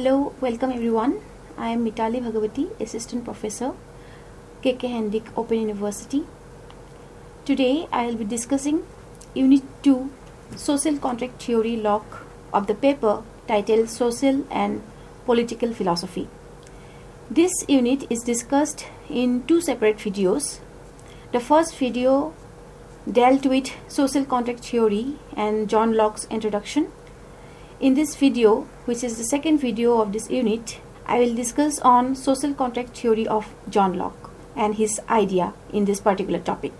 Hello, welcome everyone. I am Mitali Bhagavati, Assistant Professor, KK Hendick Open University. Today I will be discussing Unit 2, Social Contract Theory Locke of the paper titled Social and Political Philosophy. This unit is discussed in two separate videos. The first video dealt with social contract theory and John Locke's introduction. In this video, which is the second video of this unit, I will discuss on social contract theory of John Locke and his idea in this particular topic.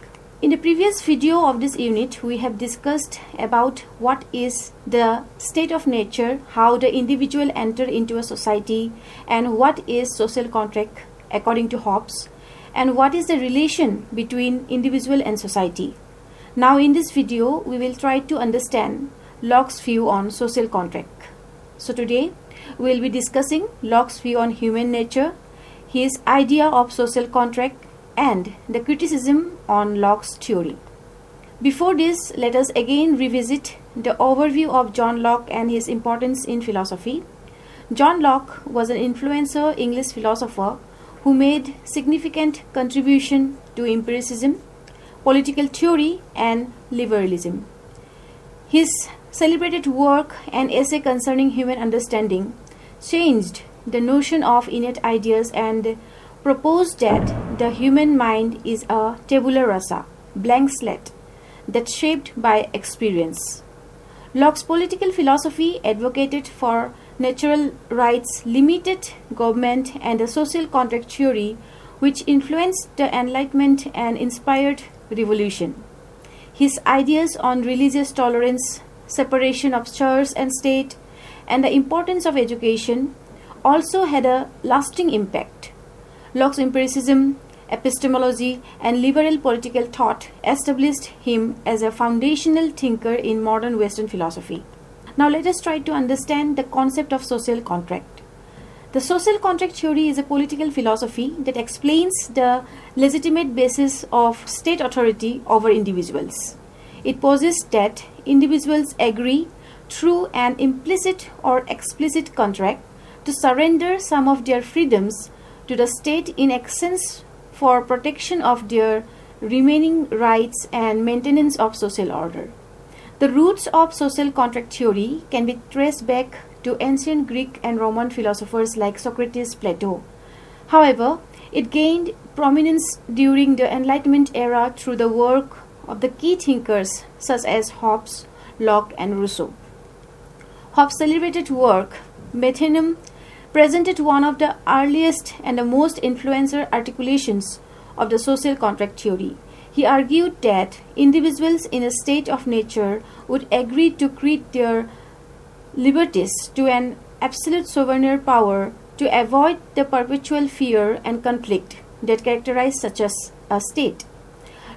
In the previous video of this unit, we have discussed about what is the state of nature, how the individual enter into a society, and what is social contract according to Hobbes, and what is the relation between individual and society. Now in this video, we will try to understand Locke's view on social contract. So today we will be discussing Locke's view on human nature, his idea of social contract, and the criticism on Locke's theory. Before this, let us again revisit the overview of John Locke and his importance in philosophy. John Locke was an influential English philosopher who made significant contribution to empiricism, political theory, and liberalism. His celebrated work and essay concerning human understanding changed the notion of innate ideas and proposed that the human mind is a tabula rasa, blank slate, that's shaped by experience. Locke's political philosophy advocated for natural rights, limited government, and a social contract theory which influenced the Enlightenment and inspired revolution. His ideas on religious tolerance, separation of church and state, and the importance of education also had a lasting impact. Locke's empiricism, epistemology, and liberal political thought established him as a foundational thinker in modern Western philosophy. Now let us try to understand the concept of social contract. The social contract theory is a political philosophy that explains the legitimate basis of state authority over individuals. It posits that individuals agree through an implicit or explicit contract to surrender some of their freedoms to the state in exchange for protection of their remaining rights and maintenance of social order. The roots of social contract theory can be traced back to ancient Greek and Roman philosophers like Socrates, Plato. However, it gained prominence during the Enlightenment era through the work of the key thinkers such as Hobbes, Locke, and Rousseau. Hobbes' celebrated work, Metonymy, presented one of the earliest and the most influential articulations of the social contract theory. He argued that individuals in a state of nature would agree to cede their liberties to an absolute sovereign power to avoid the perpetual fear and conflict that characterize such a state.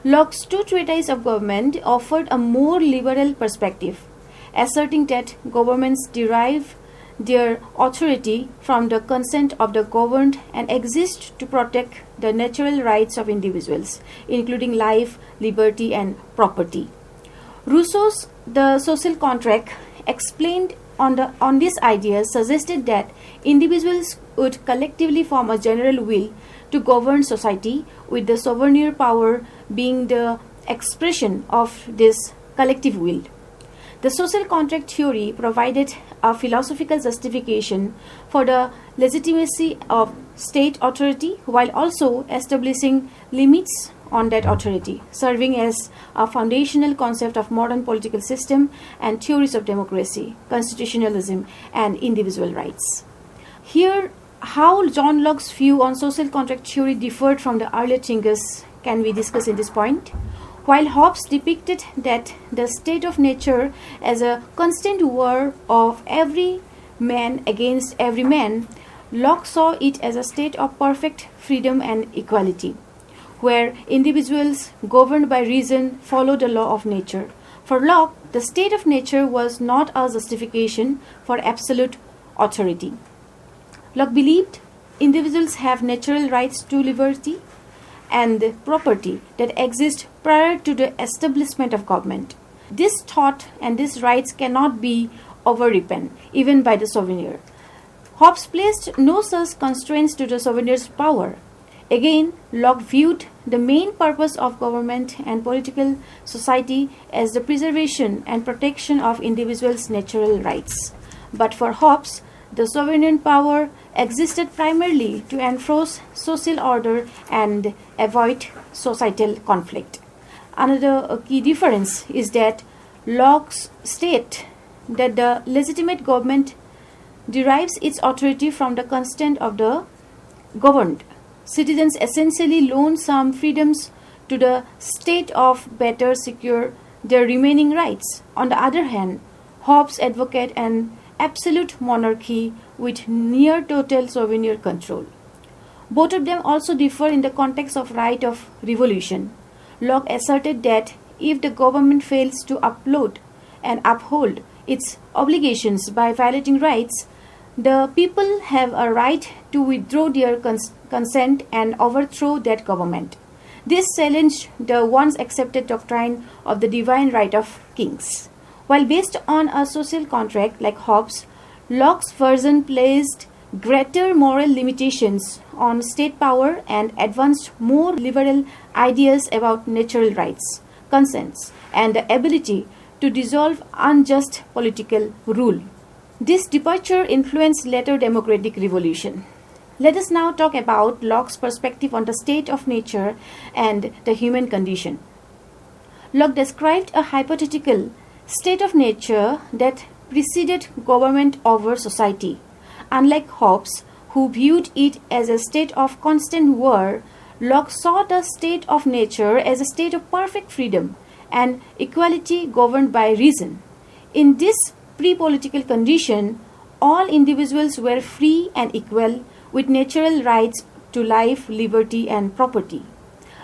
Locke's two treatises of government offered a more liberal perspective, asserting that governments derive their authority from the consent of the governed and exist to protect the natural rights of individuals, including life, liberty, and property. Rousseau's The Social Contract explained on this idea suggested that individuals would collectively form a general will to govern society, with the sovereign power being the expression of this collective will. The social contract theory provided a philosophical justification for the legitimacy of state authority while also establishing limits on that authority, serving as a foundational concept of modern political system and theories of democracy, constitutionalism, and individual rights. Here, how John Locke's view on social contract theory differed from the earlier thinkers can be discussed in this point. While Hobbes depicted that the state of nature as a constant war of every man against every man, Locke saw it as a state of perfect freedom and equality, where individuals governed by reason follow the law of nature. For Locke, the state of nature was not a justification for absolute authority. Locke believed individuals have natural rights to liberty and property that exist prior to the establishment of government. This thought and these rights cannot be overridden even by the sovereign. Hobbes placed no such constraints to the sovereign's power. Again, Locke viewed the main purpose of government and political society as the preservation and protection of individuals' natural rights. But for Hobbes, the sovereign power existed primarily to enforce social order and avoid societal conflict. Another key difference is that Locke's state that the legitimate government derives its authority from the consent of the governed. Citizens essentially loan some freedoms to the state of better secure their remaining rights. On the other hand, Hobbes advocated an absolute monarchy with near total sovereign control. Both of them also differ in the context of right of revolution. Locke asserted that if the government fails to uphold and uphold its obligations by violating rights, the people have a right to withdraw their consent and overthrow that government. This challenged the once accepted doctrine of the divine right of kings. While based on a social contract like Hobbes, Locke's version placed greater moral limitations on state power and advanced more liberal ideas about natural rights, consents, and the ability to dissolve unjust political rule. This departure influenced later democratic revolution. Let us now talk about Locke's perspective on the state of nature and the human condition. Locke described a hypothetical state of nature that preceded government over society. Unlike Hobbes, who viewed it as a state of constant war, Locke saw the state of nature as a state of perfect freedom and equality governed by reason. In this pre-political condition, all individuals were free and equal with natural rights to life, liberty, and property.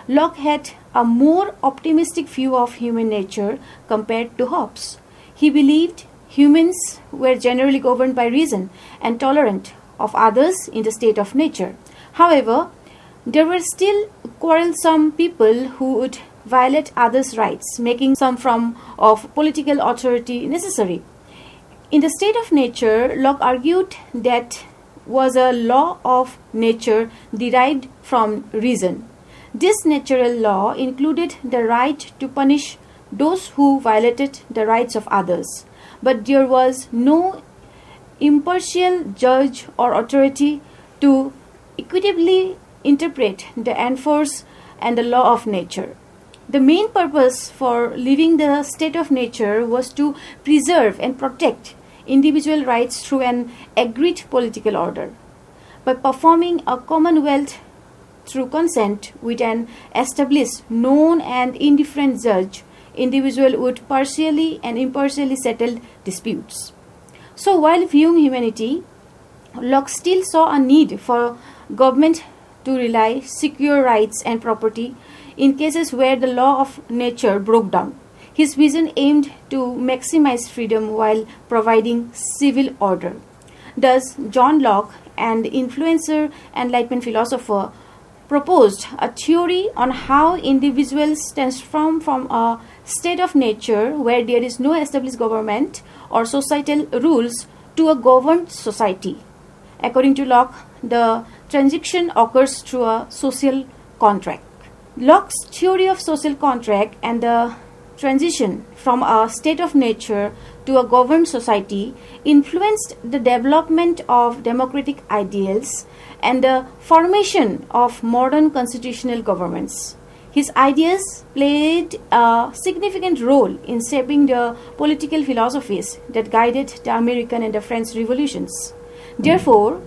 Locke had a more optimistic view of human nature compared to Hobbes. He believed humans were generally governed by reason and tolerant of others in the state of nature. However, there were still quarrelsome people who would violate others' rights, making some form of political authority necessary. In the state of nature, Locke argued that was a law of nature derived from reason. This natural law included the right to punish those who violated the rights of others, but there was no impartial judge or authority to equitably interpret, enforce, and the law of nature. The main purpose for living the state of nature was to preserve and protect individual rights through an agreed political order. By performing a commonwealth through consent with an established, known and indifferent judge, individual would partially and impartially settle disputes. So while viewing humanity, Locke still saw a need for government to rely secure rights and property in cases where the law of nature broke down. His vision aimed to maximize freedom while providing civil order. Thus, John Locke, an influencer Enlightenment philosopher, proposed a theory on how individuals transform from a state of nature where there is no established government or societal rules to a governed society. According to Locke, the transition occurs through a social contract. Locke's theory of social contract and the transition from a state of nature to a governed society influenced the development of democratic ideals and the formation of modern constitutional governments. His ideas played a significant role in shaping the political philosophies that guided the American and the French revolutions. Therefore,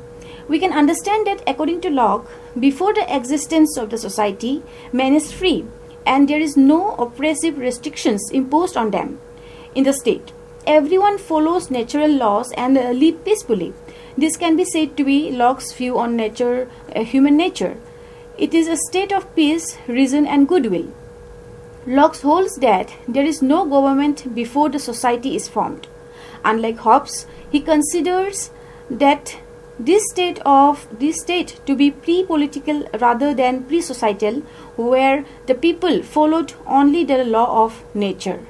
we can understand that according to Locke, before the existence of the society, man is free and there is no oppressive restrictions imposed on them in the state. Everyone follows natural laws and live peacefully. This can be said to be Locke's view on nature, human nature. It is a state of peace, reason, and goodwill. Locke holds that there is no government before the society is formed. Unlike Hobbes, he considers that this state to be pre-political rather than pre-societal, where the people followed only the law of nature.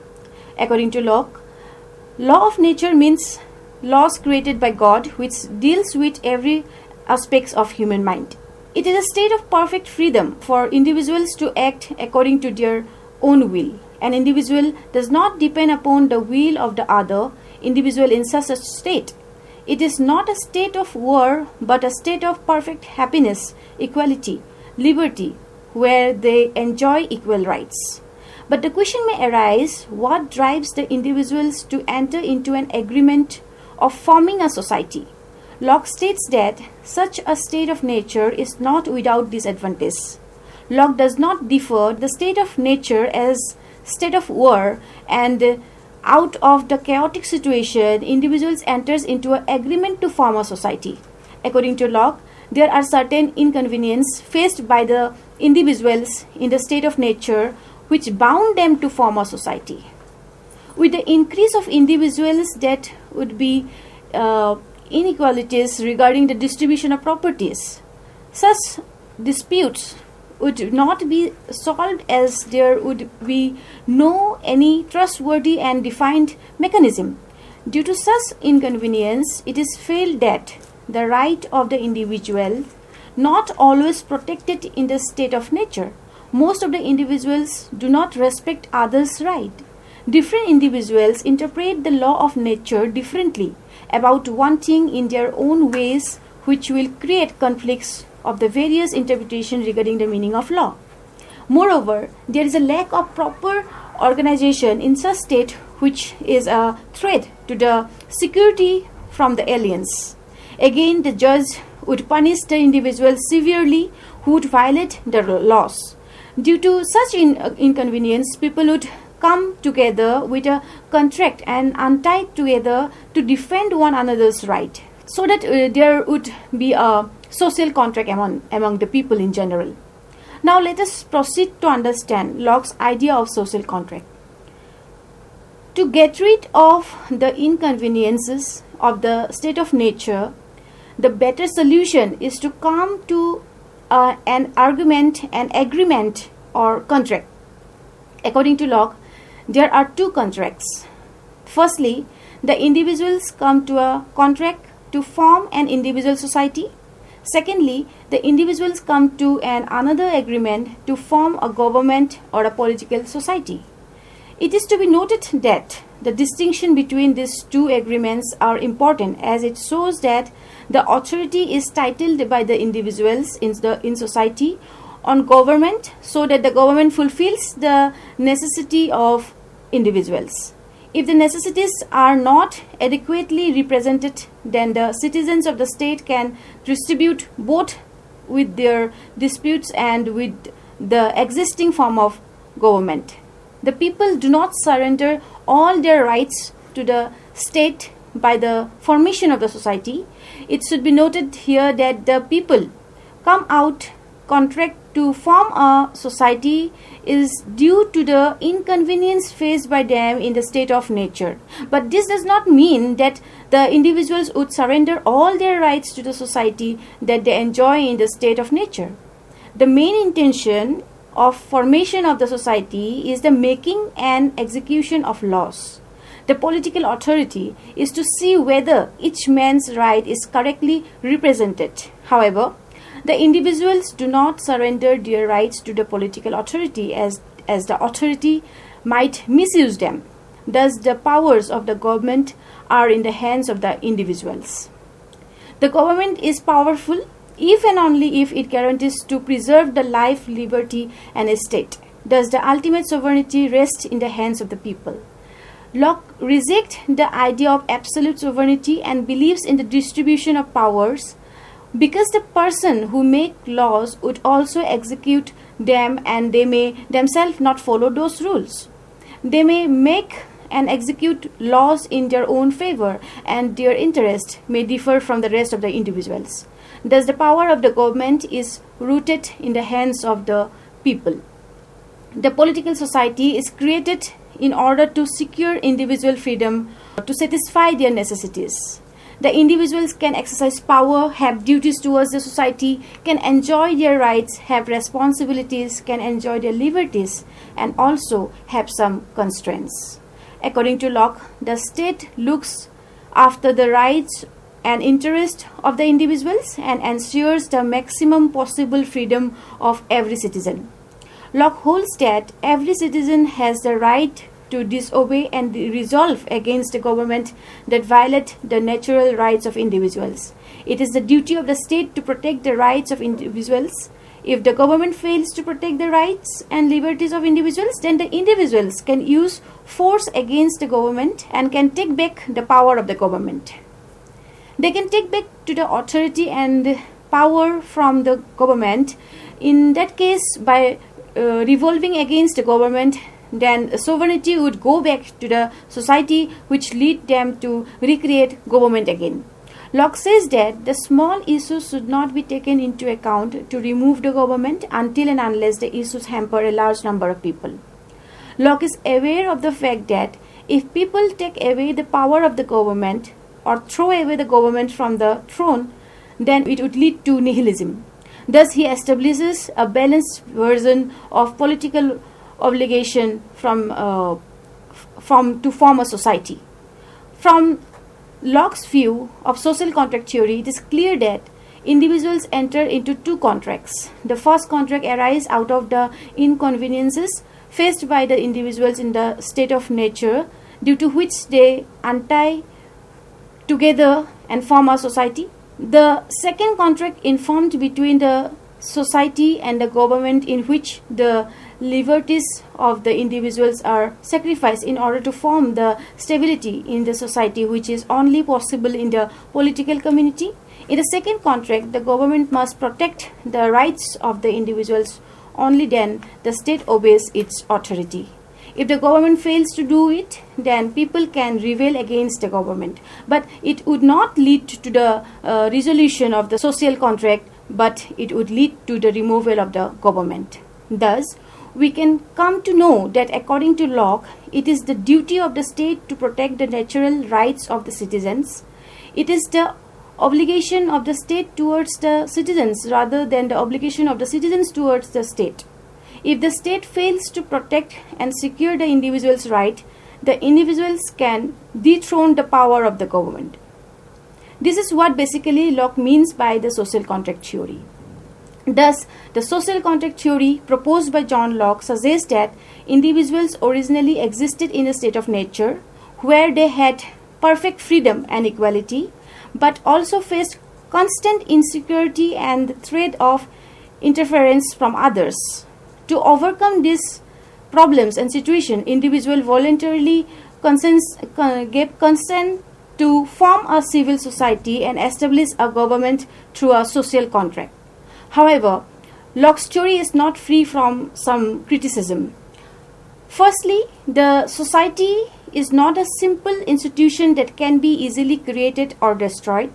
According to Locke, law of nature means laws created by God which deals with every aspects of human mind. It is a state of perfect freedom for individuals to act according to their own will. An individual does not depend upon the will of the other individual in such a state. It is not a state of war, but a state of perfect happiness, equality, liberty, where they enjoy equal rights. But the question may arise, what drives the individuals to enter into an agreement of forming a society? Locke states that such a state of nature is not without disadvantage. Locke does not differ the state of nature as state of war, and out of the chaotic situation, individuals enters into an agreement to form a society. According to Locke, there are certain inconveniences faced by the individuals in the state of nature which bound them to form a society. With the increase of individuals, that would be inequalities regarding the distribution of properties. Such disputes would not be solved as there would be no any trustworthy and defined mechanism. Due to such inconvenience, it is felt that the right of the individual not always protected in the state of nature. Most of the individuals do not respect others' right. Different individuals interpret the law of nature differently about one thing in their own ways, which will create conflicts of the various interpretations regarding the meaning of law. Moreover, there is a lack of proper organization in such state, which is a threat to the security from the aliens. Again, the judge would punish the individual severely who would violate the laws. Due to such inconvenience, people would come together with a contract and untie together to defend one another's right, so that there would be a social contract among the people in general. Now let us proceed to understand Locke's idea of social contract. To get rid of the inconveniences of the state of nature, the better solution is to come to an agreement or contract. According to Locke, there are two contracts. Firstly, the individuals come to a contract to form an individual society. Secondly, the individuals come to another agreement to form a government or a political society. It is to be noted that the distinction between these two agreements are important, as it shows that the authority is titled by the individuals in society on government, so that the government fulfills the necessity of individuals. If the necessities are not adequately represented, then the citizens of the state can distribute both with their disputes and with the existing form of government. The people do not surrender all their rights to the state by the formation of the society. It should be noted here that the people come out contract to form a society is due to the inconvenience faced by them in the state of nature. But this does not mean that the individuals would surrender all their rights to the society that they enjoy in the state of nature. The main intention of formation of the society is the making and execution of laws. The political authority is to see whether each man's right is correctly represented. However, the individuals do not surrender their rights to the political authority, as the authority might misuse them. Thus, the powers of the government are in the hands of the individuals. The government is powerful if and only if it guarantees to preserve the life, liberty, and estate. Thus, the ultimate sovereignty rests in the hands of the people. Locke rejects the idea of absolute sovereignty and believes in the distribution of powers, because the person who make laws would also execute them, and they may themselves not follow those rules. They may make and execute laws in their own favor, and their interest may differ from the rest of the individuals. Thus, the power of the government is rooted in the hands of the people. The political society is created in order to secure individual freedom to satisfy their necessities. The individuals can exercise power, have duties towards the society, can enjoy their rights, have responsibilities, can enjoy their liberties, and also have some constraints. According to Locke, the state looks after the rights and interests of the individuals and ensures the maximum possible freedom of every citizen. Locke holds that every citizen has the right to disobey and resolve against the government that violate the natural rights of individuals. It is the duty of the state to protect the rights of individuals. If the government fails to protect the rights and liberties of individuals, then the individuals can use force against the government and can take back the power of the government. They can take back to the authority and power from the government. In that case, by revolving against the government, then sovereignty would go back to the society, which lead them to recreate government again. Locke says that the small issues should not be taken into account to remove the government until and unless the issues hamper a large number of people. Locke is aware of the fact that if people take away the power of the government or throw away the government from the throne, then it would lead to nihilism. Thus, he establishes a balanced version of political obligation to form a society. From Locke's view of social contract theory, it is clear that individuals enter into two contracts. The first contract arises out of the inconveniences faced by the individuals in the state of nature, due to which they untie together and form a society. The second contract informed between the society and the government, in which the liberties of the individuals are sacrificed in order to form the stability in the society, which is only possible in the political community. In the second contract, the government must protect the rights of the individuals. Only then the state obeys its authority. If the government fails to do it, then people can rebel against the government. But it would not lead to the resolution of the social contract, but it would lead to the removal of the government. Thus, we can come to know that according to Locke, it is the duty of the state to protect the natural rights of the citizens. It is the obligation of the state towards the citizens rather than the obligation of the citizens towards the state. If the state fails to protect and secure the individual's right, the individuals can dethrone the power of the government. This is what basically Locke means by the social contract theory. Thus, the social contract theory proposed by John Locke suggests that individuals originally existed in a state of nature where they had perfect freedom and equality, but also faced constant insecurity and the threat of interference from others. To overcome these problems and situations, individuals voluntarily gave consent to form a civil society and establish a government through a social contract. However, Locke's theory is not free from some criticism. Firstly, the society is not a simple institution that can be easily created or destroyed.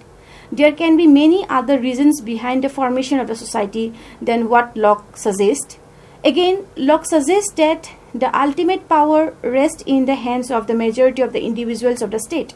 There can be many other reasons behind the formation of the society than what Locke suggests. Again, Locke suggests that the ultimate power rests in the hands of the majority of the individuals of the state.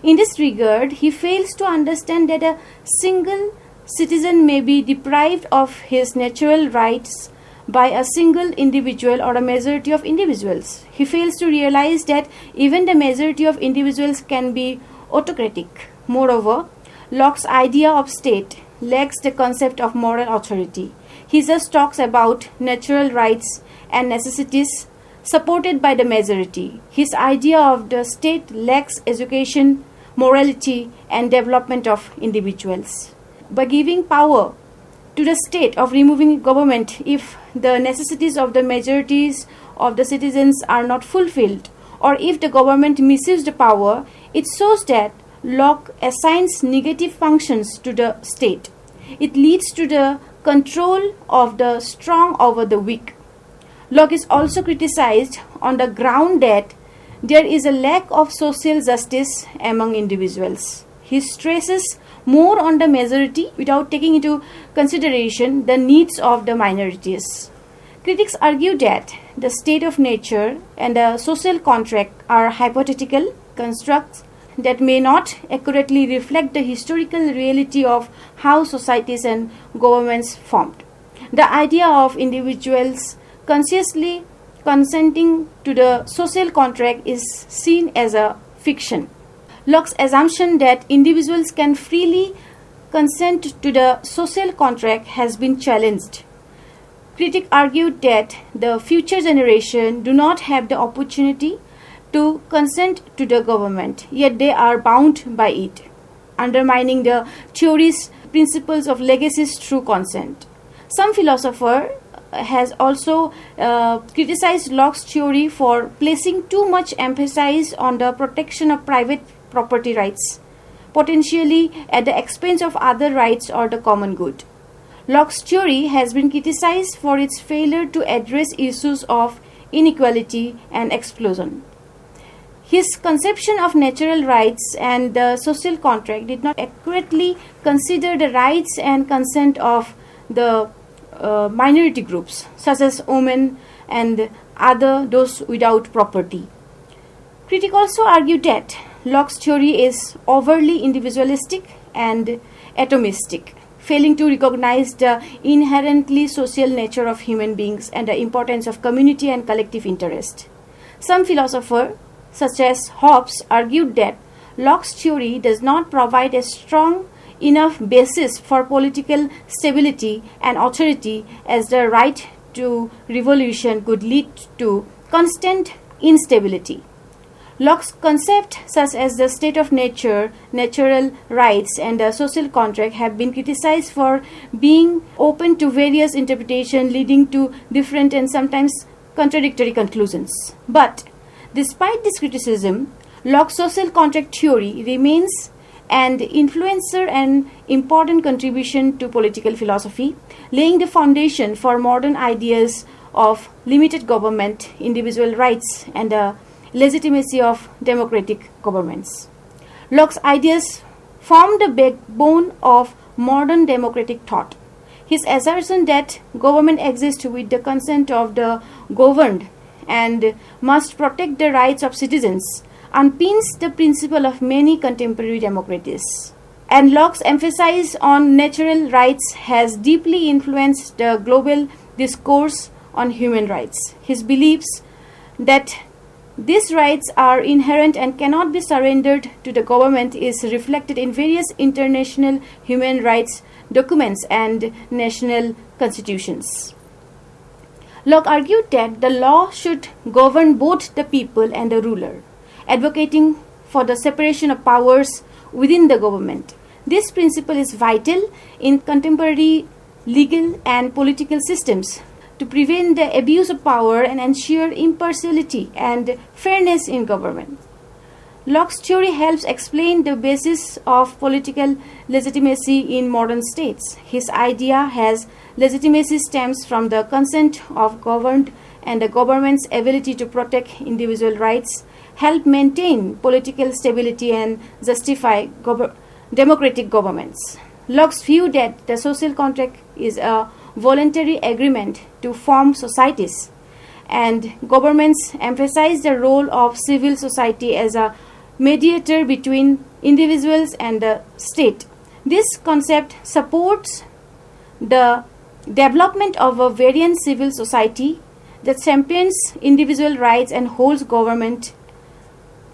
In this regard, he fails to understand that a single citizen may be deprived of his natural rights by a single individual or a majority of individuals. He fails to realize that even the majority of individuals can be autocratic. Moreover, Locke's idea of state lacks the concept of moral authority. He just talks about natural rights and necessities supported by the majority. His idea of the state lacks education, morality, and development of individuals. By giving power to the state of removing government if the necessities of the majorities of the citizens are not fulfilled, or if the government misuses the power, it shows that Locke assigns negative functions to the state. It leads to the control of the strong over the weak. Locke is also criticized on the ground that there is a lack of social justice among individuals. He stresses more on the majority without taking into consideration the needs of the minorities. Critics argue that the state of nature and the social contract are hypothetical constructs that may not accurately reflect the historical reality of how societies and governments formed. The idea of individuals consciously consenting to the social contract is seen as a fiction. Locke's assumption that individuals can freely consent to the social contract has been challenged. Critics argued that the future generation do not have the opportunity to consent to the government, yet they are bound by it, undermining the theory's principles of legacies through consent. Some philosopher has also criticized Locke's theory for placing too much emphasis on the protection of private property rights, potentially at the expense of other rights or the common good. Locke's theory has been criticized for its failure to address issues of inequality and exclusion. His conception of natural rights and the social contract did not accurately consider the rights and consent of the minority groups, such as women and those without property. Critics also argue that Locke's theory is overly individualistic and atomistic, failing to recognize the inherently social nature of human beings and the importance of community and collective interest. Some philosophers, such as Hobbes, argued that Locke's theory does not provide a strong enough basis for political stability and authority, as the right to revolution could lead to constant instability. Locke's concepts such as the state of nature, natural rights, and the social contract have been criticized for being open to various interpretations, leading to different and sometimes contradictory conclusions. But despite this criticism, Locke's social contract theory remains an influencer and important contribution to political philosophy, laying the foundation for modern ideas of limited government, individual rights, and the legitimacy of democratic governments. Locke's ideas form the backbone of modern democratic thought. His assertion that government exists with the consent of the governed and must protect the rights of citizens unpins the principle of many contemporary democracies. And Locke's emphasis on natural rights has deeply influenced the global discourse on human rights. His beliefs that these rights are inherent and cannot be surrendered to the government is reflected in various international human rights documents and national constitutions. Locke argued that the law should govern both the people and the ruler, advocating for the separation of powers within the government. This principle is vital in contemporary legal and political systems to prevent the abuse of power and ensure impartiality and fairness in government. Locke's theory helps explain the basis of political legitimacy in modern states. His idea has legitimacy stems from the consent of governed, and the government's ability to protect individual rights help maintain political stability and justify democratic governments. Locke's view that the social contract is a voluntary agreement to form societies, and governments emphasize the role of civil society as a mediator between individuals and the state. This concept supports the development of a variant civil society that champions individual rights and holds government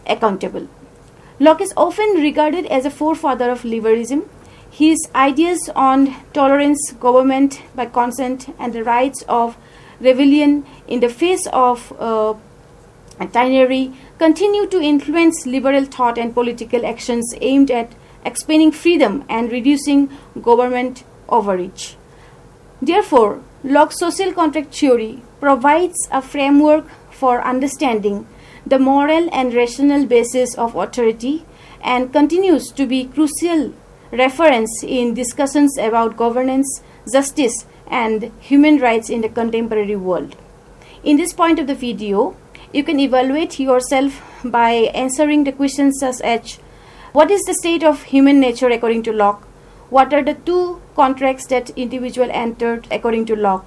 accountable. Locke is often regarded as a forefather of liberalism. His ideas on tolerance, government by consent, and the rights of rebellion in the face of tyranny continue to influence liberal thought and political actions aimed at expanding freedom and reducing government overreach. Therefore, Locke's social contract theory provides a framework for understanding the moral and rational basis of authority and continues to be crucial reference in discussions about governance, justice, and human rights in the contemporary world. In this point of the video, you can evaluate yourself by answering the questions such as: what is the state of human nature according to Locke? What are the two contracts that individuals entered according to Locke?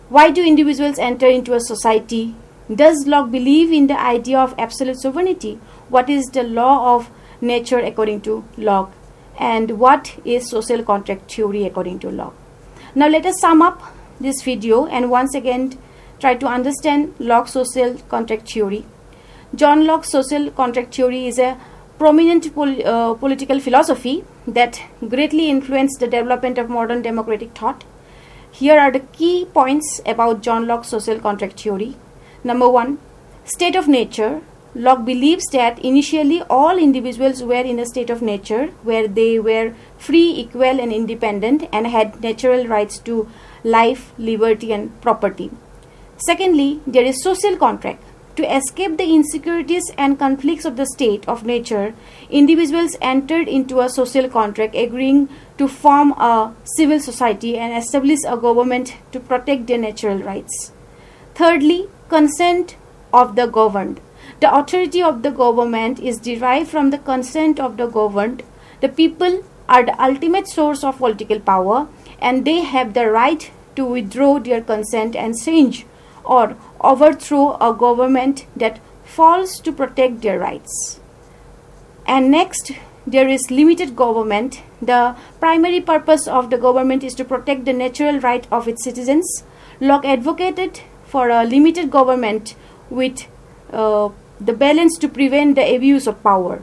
Why do individuals enter into a society? Does Locke believe in the idea of absolute sovereignty? What is the law of nature according to Locke? And what is social contract theory according to Locke? Now let us sum up this video and once again try to understand Locke's social contract theory. John Locke's social contract theory is a prominent political philosophy that greatly influenced the development of modern democratic thought. Here are the key points about John Locke's social contract theory. Number 1, state of nature. Locke believes that initially all individuals were in a state of nature where they were free, equal, and independent and had natural rights to life, liberty, and property. Secondly, there is social contract. To escape the insecurities and conflicts of the state of nature, individuals entered into a social contract agreeing to form a civil society and establish a government to protect their natural rights. Thirdly, consent of the governed. The authority of the government is derived from the consent of the governed. The people are the ultimate source of political power, and they have the right to withdraw their consent and change or overthrow a government that fails to protect their rights. And next, there is limited government. The primary purpose of the government is to protect the natural right of its citizens. Locke advocated for a limited government with the balance to prevent the abuse of power.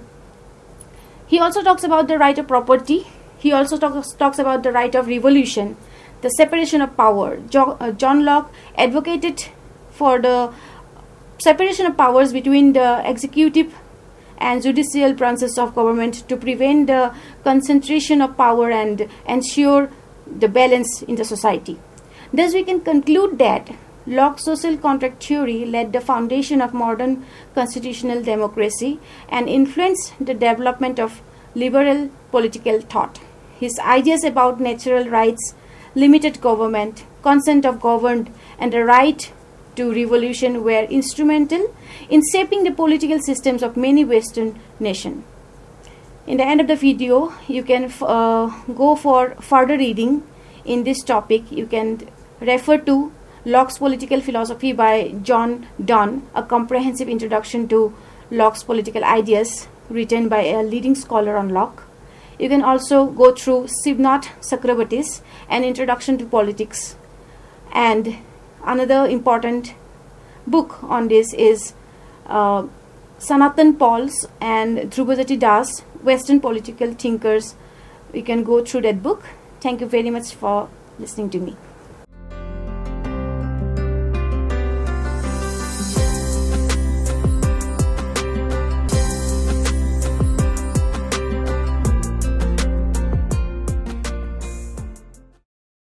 He also talks about the right of property. He also talks about the right of revolution, the separation of power. John Locke advocated for the separation of powers between the executive and judicial branches of government to prevent the concentration of power and ensure the balance in the society. Thus, we can conclude that Locke's social contract theory laid the foundation of modern constitutional democracy and influenced the development of liberal political thought. His ideas about natural rights, limited government, consent of governed, and the right to revolution were instrumental in shaping the political systems of many Western nations. In the end of the video, you can go for further reading in this topic. You can refer to Locke's Political Philosophy by John Donne, a comprehensive introduction to Locke's political ideas, written by a leading scholar on Locke. You can also go through Sivnath Chakrabarty's An Introduction to Politics. And another important book on this is Sanatan Paul's and Dhrubajyoti Das, Western Political Thinkers. You can go through that book. Thank you very much for listening to me.